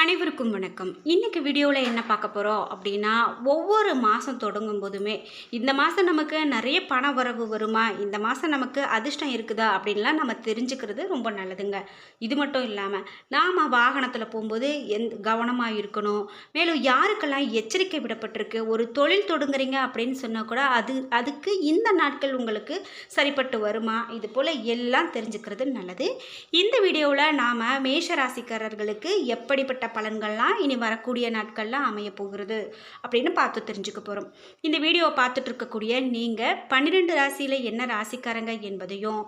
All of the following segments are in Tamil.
அனைவருக்கும் வணக்கம். இன்னைக்கு வீடியோவில் என்ன பார்க்க போகிறோம் அப்படின்னா, ஒவ்வொரு மாதம் தொடங்கும் போதுமே இந்த மாதம் நமக்கு நிறைய பண வரவு வருமா, இந்த மாதம் நமக்கு அதிர்ஷ்டம் இருக்குதா அப்படின்லாம் நம்ம தெரிஞ்சுக்கிறது ரொம்ப நல்லதுங்க. இது மட்டும் இல்லாமல் நாம் வாகனத்தில் போகும்போது கவனமாக இருக்கணும். மேலும் யாருக்கெல்லாம் எச்சரிக்கை விடப்பட்டிருக்கு, ஒரு தொழில் தொடங்குறீங்க அப்படின்னு சொன்னால் கூட அதுக்கு இந்த நாட்கள் உங்களுக்கு சரிப்பட்டு வருமா, இது போல் எல்லாம் தெரிஞ்சுக்கிறது நல்லது. இந்த வீடியோவில் நாம் மேஷ ராசிக்காரர்களுக்கு எப்படிப்பட்ட பலன்கள்லாம் இனி வரக்கூடிய நாட்கள்லாம் அமைய போகிறது அப்படின்னு பார்த்து தெரிஞ்சுக்க போகிறோம். இந்த வீடியோவை பார்த்துட்டு இருக்கக்கூடிய நீங்கள் 12 ராசியில் என்ன ராசிக்காரங்க என்பதையும்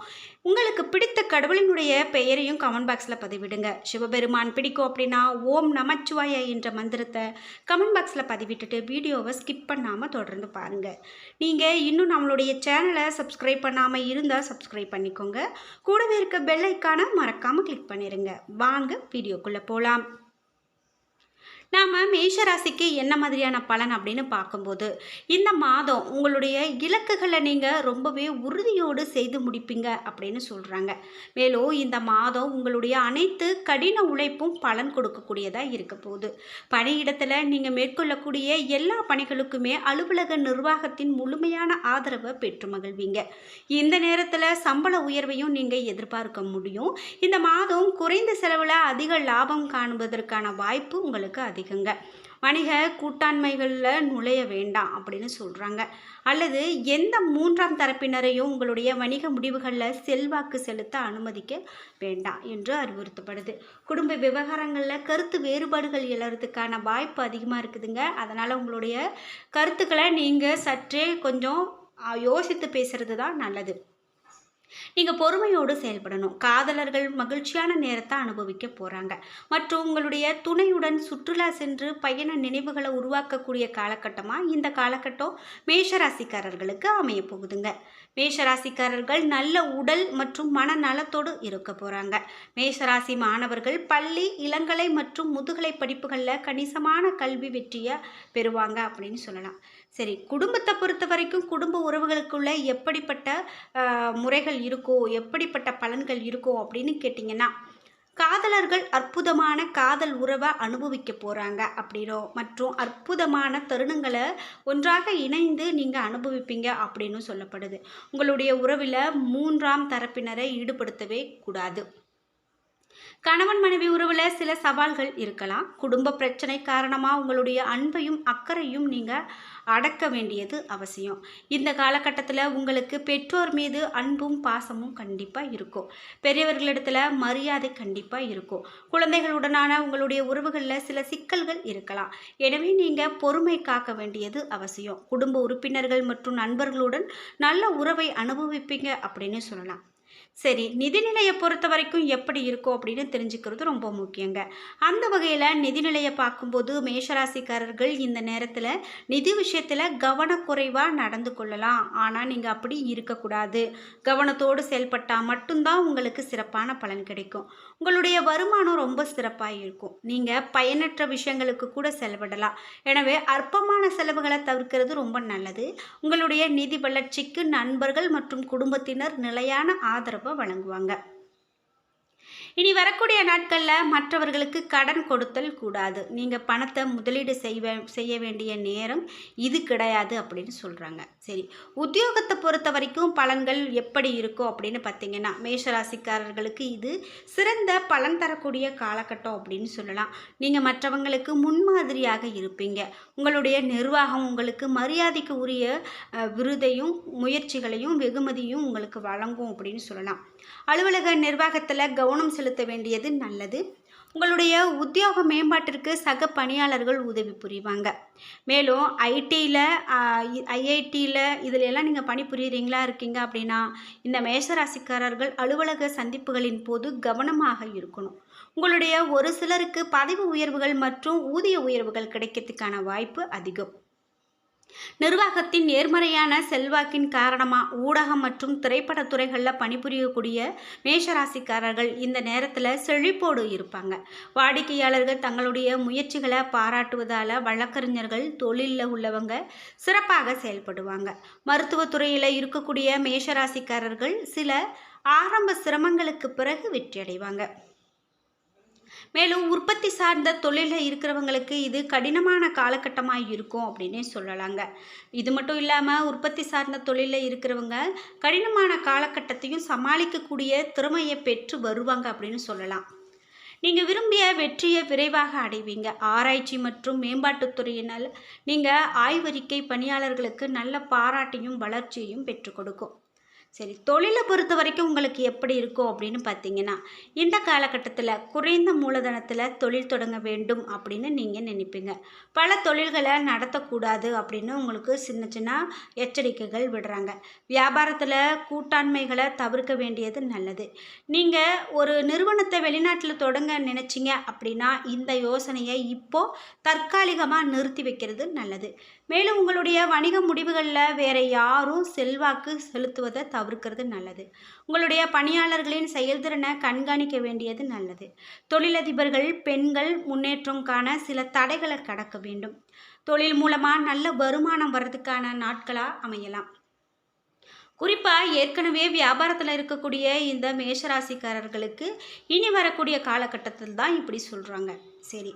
உங்களுக்கு பிடித்த கடவுளினுடைய பெயரையும் கமெண்ட் பாக்ஸில் பதிவிடுங்க. சிவபெருமான் பிடிக்கும் அப்படின்னா ஓம் நமச்சிவாய என்ற மந்திரத்தை கமெண்ட் பாக்ஸில் பதிவிட்டுட்டு வீடியோவை ஸ்கிப் பண்ணாமல் தொடர்ந்து பாருங்கள். நீங்கள் இன்னும் நம்மளுடைய சேனலை சப்ஸ்கிரைப் பண்ணாமல் இருந்தால் சப்ஸ்கிரைப் பண்ணிக்கோங்க. கூடவே இருக்க பெல் ஐக்கானை மறக்காமல் கிளிக் பண்ணிடுங்க. வாங்க வீடியோக்குள்ளே போகலாம். நாம் மேஷராசிக்கு என்ன மாதிரியான பலன் அப்படின்னு பார்க்கும்போது, இந்த மாதம் உங்களுடைய இலக்குகளை நீங்கள் ரொம்பவே உறுதியோடு செய்து முடிப்பீங்க அப்படின்னு சொல்கிறாங்க. மேலும் இந்த மாதம் உங்களுடைய அனைத்து கடின உழைப்பும் பலன் கொடுக்கக்கூடியதாக இருக்க போகுது. பணியிடத்தில் நீங்கள் மேற்கொள்ளக்கூடிய எல்லா பணிகளுக்குமே அலுவலக நிர்வாகத்தின் முழுமையான ஆதரவை பெற்று மகிழ்வீங்க. இந்த நேரத்தில் சம்பள உயர்வையும் நீங்கள் எதிர்பார்க்க முடியும். இந்த மாதம் குறைந்த செலவில் அதிக லாபம் காணுவதற்கான வாய்ப்பு உங்களுக்கு அதிகங்க. வணிக கூட்டாண்மைகளில் நுழைய வேண்டாம் அப்படின்னு சொல்கிறாங்க. அல்லது எந்த மூன்றாம் தரப்பினரையும் உங்களுடைய வணிக முடிவுகளில் செல்வாக்கு செலுத்த அனுமதிக்க வேண்டாம் என்று அறிவுறுத்தப்படுது. குடும்ப விவகாரங்களில் கருத்து வேறுபாடுகள் எழறதுக்கான வாய்ப்பு அதிகமாக இருக்குதுங்க. அதனால் உங்களுடைய கருத்துக்களை நீங்கள் சற்றே கொஞ்சம் யோசித்து பேசுகிறது தான் நல்லது. நீங்கள் பொறுமையோடு செயல்படணும். காதலர்கள் மகிழ்ச்சியான நேரத்தை அனுபவிக்க போகிறாங்க. மற்றும் உங்களுடைய துணையுடன் சுற்றுலா சென்று பயண நினைவுகளை உருவாக்கக்கூடிய காலகட்டமாக இந்த காலகட்டம் மேஷராசிக்காரர்களுக்கு அமைய போகுதுங்க. மேஷராசிக்காரர்கள் நல்ல உடல் மற்றும் மனநலத்தோடு இருக்க போகிறாங்க. மேஷராசி மாணவர்கள் பள்ளி, இளங்கலை மற்றும் முதுகலை படிப்புகளில் கணிசமான கல்வி வெற்றியை பெறுவாங்க அப்படின்னு சொல்லலாம். சரி, குடும்பத்தை பொறுத்த வரைக்கும் குடும்ப உறவுகளுக்குள்ள எப்படிப்பட்ட முறைகள் இருக்கோ, எப்படிப்பட்ட பலன்கள் இருக்கோ அப்படின்னு கேட்டிங்கன்னா, காதலர்கள் அற்புதமான காதல் உறவை அனுபவிக்க போகிறாங்க அப்படின்னோ, மற்றும் அற்புதமான தருணங்களை ஒன்றாக இணைந்து நீங்கள் அனுபவிப்பீங்க அப்படின்னு சொல்லப்படுது. உங்களுடைய உறவில் மூன்றாம் தரப்பினரை ஈடுபடுத்தவே கூடாது. கணவன் மனைவி உறவில் சில சவால்கள் இருக்கலாம். குடும்ப பிரச்சனை காரணமாக உங்களுடைய அன்பையும் அக்கறையும் நீங்கள் அடக்க வேண்டியது அவசியம். இந்த காலகட்டத்தில் உங்களுக்கு பெற்றோர் மீது அன்பும் பாசமும் கண்டிப்பாக இருக்கும். பெரியவர்களிடத்தில் மரியாதை கண்டிப்பாக இருக்கும். குழந்தைகளுடனான உங்களுடைய உறவுகளில் சில சிக்கல்கள் இருக்கலாம். எனவே நீங்கள் பொறுமை காக்க வேண்டியது அவசியம். குடும்ப உறுப்பினர்கள் மற்றும் நண்பர்களுடன் நல்ல உறவை அனுபவிப்பீங்க அப்படின்னு சொல்லலாம். சரி, நிதிநிலையை பொறுத்த வரைக்கும் எப்படி இருக்கும் அப்படின்னு தெரிஞ்சுக்கிறது ரொம்ப முக்கியங்க. அந்த வகையில் நிதிநிலையை பார்க்கும்போது மேஷராசிக்காரர்கள் இந்த நேரத்தில் நிதி விஷயத்தில் கவனக்குறைவாக நடந்து கொள்ளலாம். ஆனால் நீங்கள் அப்படி இருக்கக்கூடாது. கவனத்தோடு செயல்பட்டால் மட்டும்தான் உங்களுக்கு சிறப்பான பலன் கிடைக்கும். உங்களுடைய வருமானம் ரொம்ப சிறப்பாக இருக்கும். நீங்கள் பயனற்ற விஷயங்களுக்கு கூட செலவிடலாம். எனவே அற்பமான செலவுகளை தவிர்க்கிறது ரொம்ப நல்லது. உங்களுடைய நிதி வளர்ச்சிக்கு நண்பர்கள் மற்றும் குடும்பத்தினர் நிலையான ஆதரவை வழங்குவாங்க. இனி வரக்கூடிய நாட்களில் மற்றவர்களுக்கு கடன் கொடுத்தல் கூடாது. நீங்கள் பணத்தை முதலீடு செய்ய வேண்டிய நேரம் இது கிடையாது அப்படின்னு சொல்கிறாங்க. சரி, உத்தியோகத்தை பொறுத்த வரைக்கும் பலன்கள் எப்படி இருக்கும் அப்படின்னு பார்த்தீங்கன்னா, மேஷராசிக்காரர்களுக்கு இது சிறந்த பலன் தரக்கூடிய காலகட்டம் அப்படின்னு சொல்லலாம். நீங்கள் மற்றவங்களுக்கு முன்மாதிரியாக இருப்பீங்க. உங்களுடைய நிர்வாகம் உங்களுக்கு மரியாதைக்கு உரிய விருதையும் முயற்சிகளையும் வெகுமதியும் உங்களுக்கு வழங்கும் அப்படின்னு சொல்லலாம். அலுவலக நிர்வாகத்தில் கவனம் செலுத்த வேண்டியது நல்லது. உங்களுடைய உத்தியோக மேம்பாட்டிற்கு சக பணியாளர்கள் உதவி புரிவாங்க. மேலும் ஐஐடியில் இதில் எல்லாம் நீங்கள் பணிபுரியுறீங்களா இருக்கீங்க அப்படின்னா, இந்த மேஷராசிக்காரர்கள் அலுவலக சந்திப்புகளின் போது கவனமாக இருக்கணும். உங்களுடைய ஒரு சிலருக்கு பதவி உயர்வுகள் மற்றும் ஊதிய உயர்வுகள் கிடைக்கிறதுக்கான வாய்ப்பு அதிகம். நிர்வாகத்தின் நேர்மறையான செல்வாக்கின் காரணமாக ஊடகம் மற்றும் திரைப்பட துறைகளில் பணிபுரியக்கூடிய மேஷராசிக்காரர்கள் இந்த நேரத்தில் செழிப்போடு இருப்பாங்க. வாடிக்கையாளர்கள் தங்களுடைய முயற்சிகளை பாராட்டுவதால் வழக்கறிஞர்கள், தொழிலில் உள்ளவங்க சிறப்பாக செயல்படுவாங்க. மருத்துவத்துறையில் இருக்கக்கூடிய மேஷராசிக்காரர்கள் சில ஆரம்ப சிரமங்களுக்கு பிறகு வெற்றியடைவாங்க. மேலும் உற்பத்தி சார்ந்த தொழிலில் இருக்கிறவங்களுக்கு இது கடினமான காலகட்டமாக இருக்கும் அப்படின்னே சொல்லலாங்க. இது மட்டும் இல்லாமல் உற்பத்தி சார்ந்த தொழிலில் இருக்கிறவங்க கடினமான காலகட்டத்தையும் சமாளிக்கக்கூடிய திறமையை பெற்று வருவாங்க அப்படின்னு சொல்லலாம். நீங்கள் விரும்பிய வெற்றியை விரைவாக அடைவீங்க. ஆராய்ச்சி மற்றும் மேம்பாட்டுத் துறையினால் நீங்கள் ஆய்வறிக்கை பணியாளர்களுக்கு நல்ல பாராட்டையும் வளர்ச்சியையும் பெற்றுக் கொடுக்கும். சரி, தொழிலை பொறுத்த வரைக்கும் உங்களுக்கு எப்படி இருக்கும் அப்படின்னு பார்த்தீங்கன்னா, இந்த காலகட்டத்தில் குறைந்த மூலதனத்தில் தொழில் தொடங்க வேண்டும் அப்படின்னு நீங்கள் நினைப்பீங்க. பல தொழில்களை நடத்தக்கூடாது அப்படின்னு உங்களுக்கு சின்ன சின்ன எச்சரிக்கைகள் விடுறாங்க. வியாபாரத்தில் கூட்டாண்மைகளை தவிர்க்க வேண்டியது நல்லது. நீங்கள் ஒரு நிறுவனத்தை வெளிநாட்டில் தொடங்க நினச்சிங்க அப்படின்னா இந்த யோசனையை இப்போது தற்காலிகமாக நிறுத்தி வைக்கிறது நல்லது. மேலும் உங்களுடைய வணிக முடிவுகளில் வேறு யாரும் செல்வாக்கு செலுத்துவதை தவிர்க்கிறது நல்லது. உங்களுடைய பணியாளர்களின் செயல்திறனை கண்காணிக்க வேண்டியது நல்லது. தொழிலதிபர்கள் பெண்கள் முன்னேற்றம் காண சில தடைகளை கடக்க வேண்டும். தொழில் மூலமாக நல்ல வருமானம் வர்றதுக்கான நாட்களாக அமையலாம். குறிப்பாக ஏற்கனவே வியாபாரத்தில் இருக்கக்கூடிய இந்த மேஷராசிக்காரர்களுக்கு இனி வரக்கூடிய காலகட்டத்தில் தான் இப்படி சொல்கிறாங்க. சரி,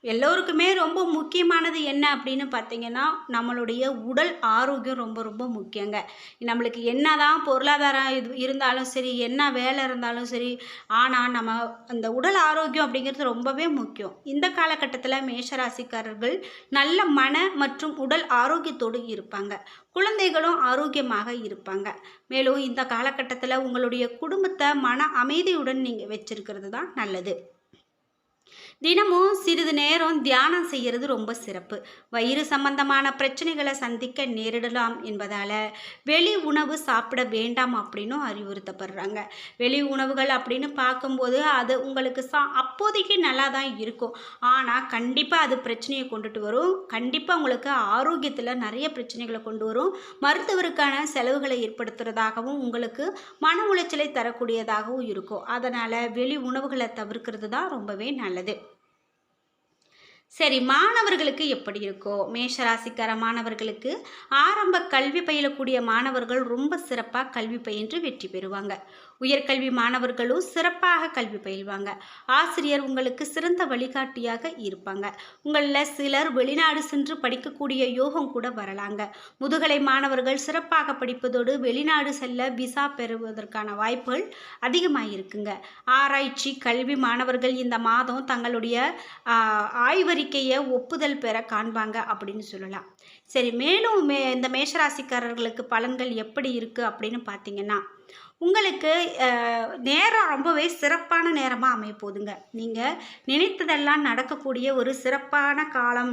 எல்லோருக்குமே ரொம்ப முக்கியமானது என்ன அப்படின்னு பார்த்தீங்கன்னா, நம்மளுடைய உடல் ஆரோக்கியம் ரொம்ப ரொம்ப முக்கியங்க. நம்மளுக்கு என்ன தான் பொருளாதாரம் இருந்தாலும் சரி, என்ன வேலை இருந்தாலும் சரி, ஆனால் நம்ம அந்த உடல் ஆரோக்கியம் அப்படிங்கிறது ரொம்பவே முக்கியம். இந்த காலகட்டத்தில் மேஷராசிக்காரர்கள் நல்ல மன மற்றும் உடல் ஆரோக்கியத்தோடு இருப்பாங்க. குழந்தைகளும் ஆரோக்கியமாக இருப்பாங்க. மேலும் இந்த காலகட்டத்தில் உங்களுடைய குடும்பத்தை மன அமைதியுடன் நீங்கள் வச்சிருக்கிறது தான் நல்லது. தினமும் சிறிது நேரம் தியானம் செய்கிறது ரொம்ப சிறப்பு. வயிறு சம்பந்தமான பிரச்சனைகளை சந்திக்க நேரிடலாம் என்பதால் வெளி உணவு சாப்பிட வேண்டாம் அப்படின்னும் அறிவுறுத்தப்படுறாங்க. வெளி உணவுகள் அப்படின்னு பார்க்கும்போது அது உங்களுக்கு அப்போதைக்கு நல்லா தான் இருக்கும். ஆனால் கண்டிப்பாக அது பிரச்சனையை கொண்டுட்டு வரும். கண்டிப்பாக உங்களுக்கு ஆரோக்கியத்தில் நிறைய பிரச்சனைகளை கொண்டு வரும். மருத்துவருக்கான செலவுகளை ஏற்படுத்துகிறதாகவும் உங்களுக்கு மன உளைச்சலை தரக்கூடியதாகவும் இருக்கும். அதனால் வெளி உணவுகளை தவிர்க்கிறது தான் ரொம்பவே நல்லது. சரி, மாணவர்களுக்கு எப்படி இருக்கோ? மேஷராசிக்கார மாணவர்களுக்கு ஆரம்ப கல்வி பயிலக்கூடிய மாணவர்கள் ரொம்ப சிறப்பாக கல்வி பயின்று வெற்றி பெறுவாங்க. உயர்கல்வி மாணவர்களும் சிறப்பாக கல்வி பயில்வாங்க. ஆசிரியர் உங்களுக்கு சிறந்த வழிகாட்டியாக இருப்பாங்க. உங்களில் சிலர் வெளிநாடு சென்று படிக்கக்கூடிய யோகம் கூட வரலாங்க. முதுகலை மாணவர்கள் சிறப்பாக படிப்பதோடு வெளிநாடு செல்ல விசா பெறுவதற்கான வாய்ப்புகள் அதிகமாக இருக்குங்க. ஆராய்ச்சி கல்வி மாணவர்கள் இந்த மாதம் தங்களுடைய ஆய்வறிக்கையை ஒப்புதல் பெற காண்பாங்க அப்படின்னு சொல்லலாம். சரி, மேலும் இந்த மேஷராசிக்காரர்களுக்கு பலன்கள் எப்படி இருக்குது அப்படின்னு பார்த்தீங்கன்னா, உங்களுக்கு நேரம் ரொம்பவே சிறப்பான நேரமாக அமைய போதுங்க. நீங்கள் நினைத்ததெல்லாம் நடக்கக்கூடிய ஒரு சிறப்பான காலம்,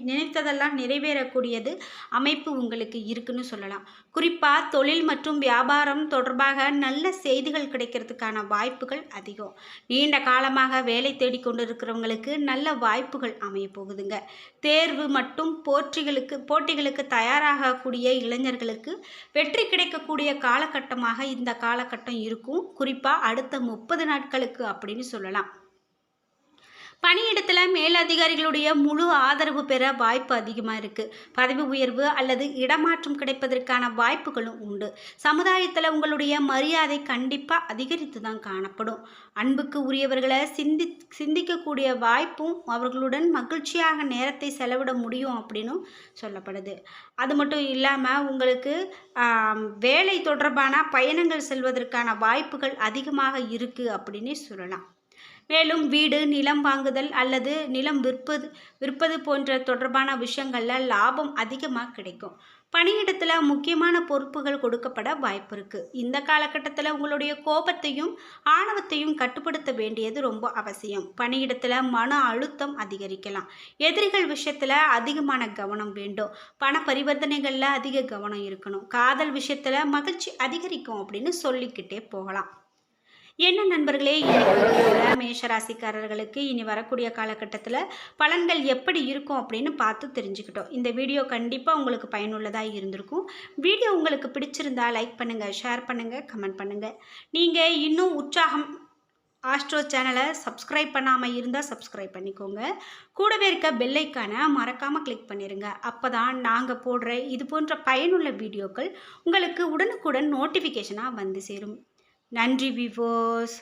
நினைத்ததெல்லாம் நிறைவேறக்கூடியது அமைப்பு உங்களுக்கு இருக்குன்னு சொல்லலாம். குறிப்பாக தொழில் மற்றும் வியாபாரம் தொடர்பாக நல்ல செய்திகள் கிடைக்கிறதுக்கான வாய்ப்புகள் அதிகம். நீண்ட காலமாக வேலை தேடிக்கொண்டு இருக்கிறவங்களுக்கு நல்ல வாய்ப்புகள் அமைய போகுதுங்க. தேர்வு மற்றும் போட்டிகளுக்கு தயாராகக்கூடிய இளைஞர்களுக்கு வெற்றி கிடைக்கக்கூடிய காலகட்டமாக இந்த காலகட்டம் இருக்கும். குறிப்பாக அடுத்த 30 நாட்களுக்கு அப்படின்னு சொல்லலாம். பணியிடத்தில் மேலதிகாரிகளுடைய முழு ஆதரவு பெற வாய்ப்பு அதிகமாக இருக்குது. பதவி உயர்வு அல்லது இடமாற்றம் கிடைப்பதற்கான வாய்ப்புகளும் உண்டு. சமுதாயத்தில் உங்களுடைய மரியாதை கண்டிப்பாக அதிகரித்து தான் காணப்படும். அன்புக்கு உரியவர்களை சிந்திக்கக்கூடிய வாய்ப்பும் அவர்களுடன் மகிழ்ச்சியாக நேரத்தை செலவிட முடியும் அப்படின்னும் சொல்லப்படுது. அது மட்டும் இல்லாமல் உங்களுக்கு வேலை தொடர்பான பயணங்கள் செல்வதற்கான வாய்ப்புகள் அதிகமாக இருக்குது அப்படின்னே சொல்லலாம். மேலும் வீடு நிலம் வாங்குதல் அல்லது நிலம் விற்பது போன்ற தொடர்பான விஷயங்களில் லாபம் அதிகமாக கிடைக்கும். பணியிடத்தில் முக்கியமான பொறுப்புகள் கொடுக்கப்பட வாய்ப்பு இருக்குது. இந்த காலகட்டத்தில் உங்களுடைய கோபத்தையும் ஆணவத்தையும் கட்டுப்படுத்த வேண்டியது ரொம்ப அவசியம். பணியிடத்தில் மன அழுத்தம் அதிகரிக்கலாம். எதிரிகள் விஷயத்தில் அதிகமான கவனம் வேண்டும். பண பரிவர்த்தனைகளில் அதிக கவனம் இருக்கணும். காதல் விஷயத்தில் மகிழ்ச்சி அதிகரிக்கும் அப்படின்னு சொல்லிக்கிட்டே போகலாம். என்ன நண்பர்களே, இன்னைக்கு மேஷராசிக்காரர்களுக்கு இனி வரக்கூடிய காலகட்டத்தில் பலன்கள் எப்படி இருக்கும் அப்படின்னு பார்த்து தெரிஞ்சுக்கிட்டோம். இந்த வீடியோ கண்டிப்பாக உங்களுக்கு பயனுள்ளதாக இருந்திருக்கும். வீடியோ உங்களுக்கு பிடிச்சிருந்தா லைக் பண்ணுங்கள், ஷேர் பண்ணுங்கள், கமெண்ட் பண்ணுங்கள். நீங்கள் இன்னும் உற்சாகம் ஆஸ்ட்ரோ சேனலை சப்ஸ்கிரைப் பண்ணாமல் இருந்தால் சப்ஸ்கிரைப் பண்ணிக்கோங்க. கூடவே இருக்க பெல்லைக்கான மறக்காமல் கிளிக் பண்ணிடுங்க. அப்போ தான் நாங்கள் போடுற இது போன்ற பயனுள்ள வீடியோக்கள் உங்களுக்கு உடனுக்குடன் நோட்டிஃபிகேஷனாக வந்து சேரும். நன்றி வியூவர்ஸ்.